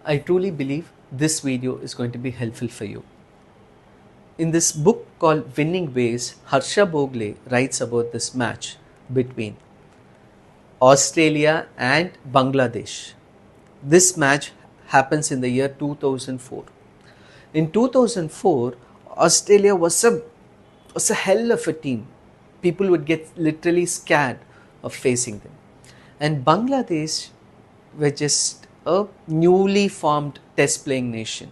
I truly believe this video is going to be helpful for you. In this book called Winning Ways, Harsha Bogle writes about this match between Australia and Bangladesh. This match happens in the year 2004. In 2004, Australia was a hell of a team. People would get literally scared of facing them. And Bangladesh were just a newly formed test playing nation.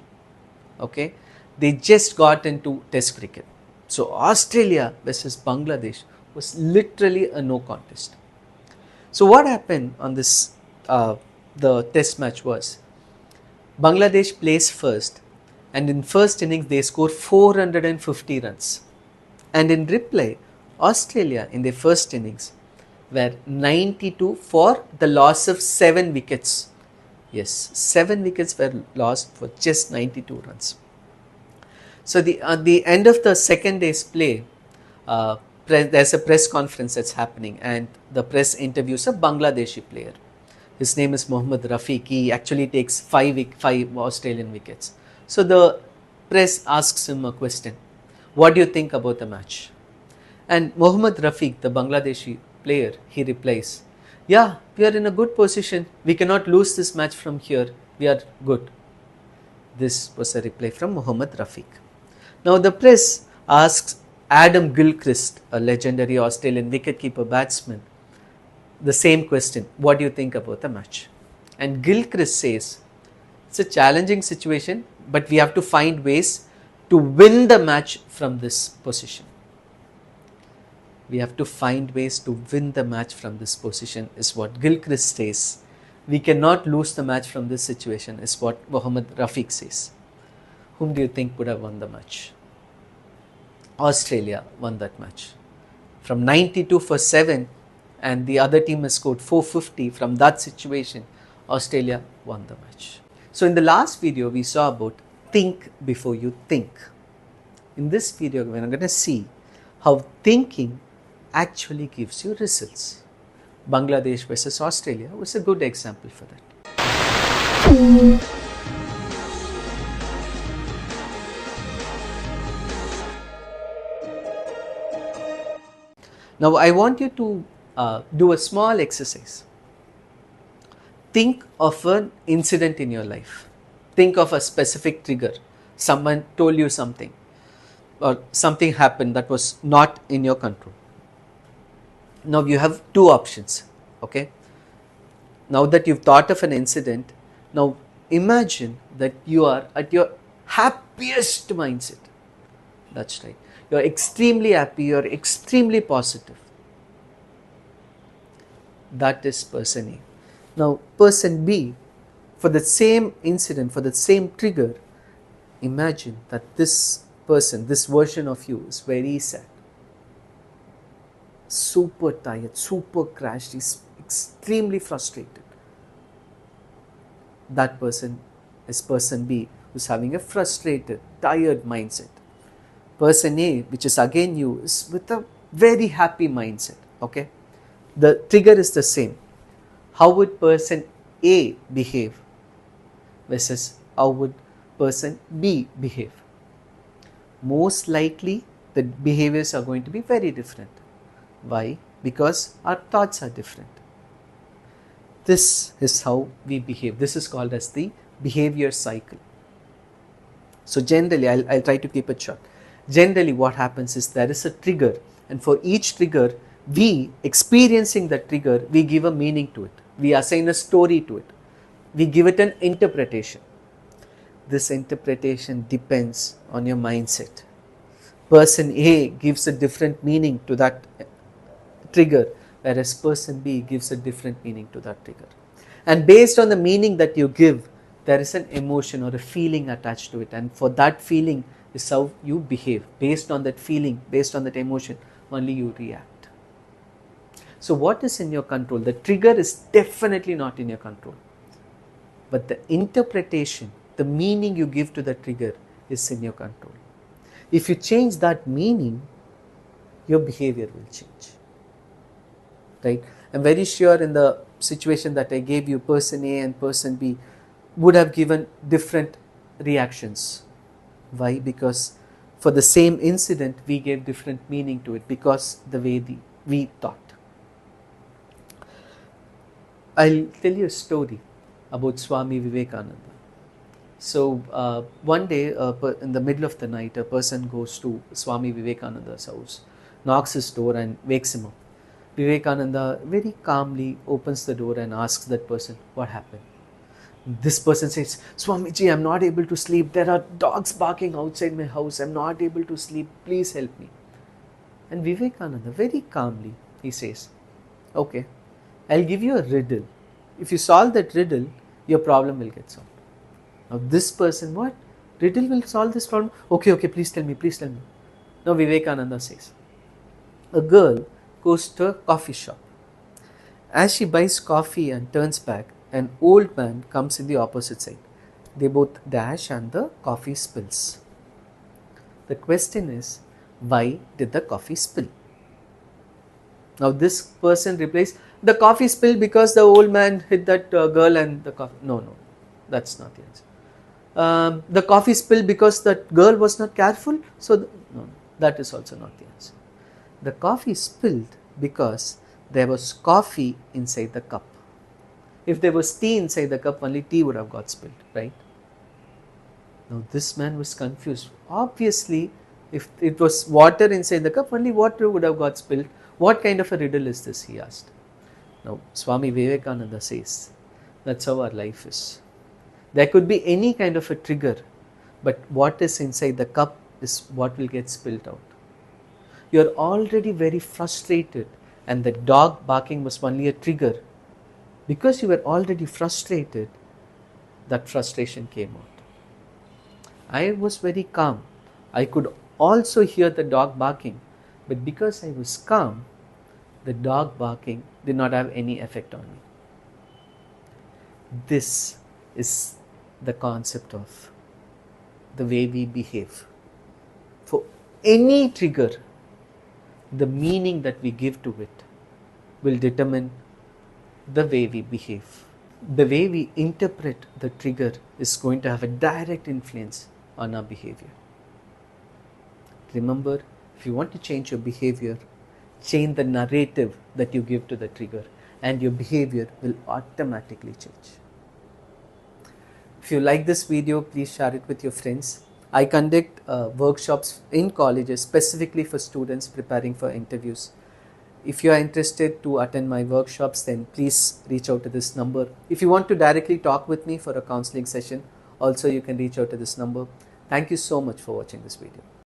Okay, they just got into test cricket. So Australia versus Bangladesh was literally a no contest. So what happened on this the test match was Bangladesh plays first, and in first innings they score 450 runs. And in reply, Australia in their first innings were 92 for the loss of 7 wickets. Yes, 7 wickets were lost for just 92 runs. So at the end of the second day's play, there's a press conference that's happening, and the press interviews a Bangladeshi player. His name is Mohammad Rafiq. He actually takes 5 Australian wickets. So the press asks him a question. What do you think about the match? And Mohammad Rafiq, the Bangladeshi player, he replies, yeah, we are in a good position. We cannot lose this match from here. We are good. This was a reply from Mohammad Rafiq. Now the press asks Adam Gilchrist, a legendary Australian wicketkeeper batsman, the same question. What do you think about the match? And Gilchrist says, it's a challenging situation, but we have to find ways to win the match from this position. We have to find ways to win the match from this position is what Gilchrist says. We cannot lose the match from this situation is what Mohammad Rafiq says. Whom do you think would have won the match? Australia won that match. From 92 for 7 and the other team has scored 450, from that situation, Australia won the match. So in the last video, we saw about think before you think. In this video, we're going to see how thinking actually gives you results. Bangladesh versus Australia was a good example for that. Now I want you to do a small exercise. Think of an incident in your life. Think of a specific trigger. Someone told you something, or something happened that was not in your control. Now you have 2 options. Okay. Now that you've thought of an incident, now imagine that you are at your happiest mindset. That's right. You're extremely happy, you're extremely positive. That is person A. Now person B, for the same incident, for the same trigger, imagine that this person, this version of you is very sad, super tired, super crashed, he's extremely frustrated. That person is person B, who's having a frustrated, tired mindset. Person A, which is again you, is with a very happy mindset. Okay, the trigger is the same. How would person A behave versus how would person B behave? Most likely the behaviors are going to be very different. Why? Because our thoughts are different. This is how we behave. This is called as the behavior cycle. So generally, I'll try to keep it short. Generally what happens is there is a trigger, and for each trigger, we experiencing that trigger, we give a meaning to it. We assign a story to it. We give it an interpretation. This interpretation depends on your mindset. Person A gives a different meaning to that trigger, whereas person B gives a different meaning to that trigger. And based on the meaning that you give, there is an emotion or a feeling attached to it, and for that feeling is how you behave. Based on that feeling, based on that emotion, only you react. So what is in your control? The trigger is definitely not in your control, but the interpretation, the meaning you give to the trigger is in your control. If you change that meaning, your behavior will change. Right? I'm very sure in the situation that I gave you, person A and person B, would have given different reactions. Why? Because for the same incident, we gave different meaning to it because the way we thought. I'll tell you a story about Swami Vivekandandha. So one day, in the middle of the night, a person goes to Swami Vivekananda's house, knocks his door and wakes him up. Vivekananda very calmly opens the door and asks that person, what happened? This person says, Swamiji, I'm not able to sleep. There are dogs barking outside my house. I'm not able to sleep. Please help me. And Vivekananda very calmly, he says, okay, I'll give you a riddle. If you solve that riddle, your problem will get solved. Now this person, what? Riddle will solve this problem? Okay, okay, please tell me, please tell me. Now Vivekananda says, a girl goes to a coffee shop. As she buys coffee and turns back, an old man comes in the opposite side. They both dash and the coffee spills. The question is, why did the coffee spill? Now this person replies, the coffee spilled because the old man hit that girl and the coffee. No, no, that's not the answer. The coffee spilled because that girl was not careful. So, no, that is also not the answer. The coffee spilled because there was coffee inside the cup. If there was tea inside the cup, only tea would have got spilled, right? Now this man was confused. Obviously, if it was water inside the cup, only water would have got spilled. What kind of a riddle is this? He asked. Now Swami Vivekananda says, that's how our life is. There could be any kind of a trigger, but what is inside the cup is what will get spilled out. You're already very frustrated, and the dog barking was only a trigger. Because you were already frustrated, that frustration came out. I was very calm. I could also hear the dog barking, but because I was calm, the dog barking did not have any effect on me. This is the concept of the way we behave. For any trigger, the meaning that we give to it will determine the way we behave. The way we interpret the trigger is going to have a direct influence on our behavior. Remember, if you want to change your behavior, change the narrative that you give to the trigger, and your behavior will automatically change. If you like this video, please share it with your friends. I conduct workshops in colleges specifically for students preparing for interviews. If you are interested to attend my workshops, then please reach out to this number. If you want to directly talk with me for a counseling session, also you can reach out to this number. Thank you so much for watching this video.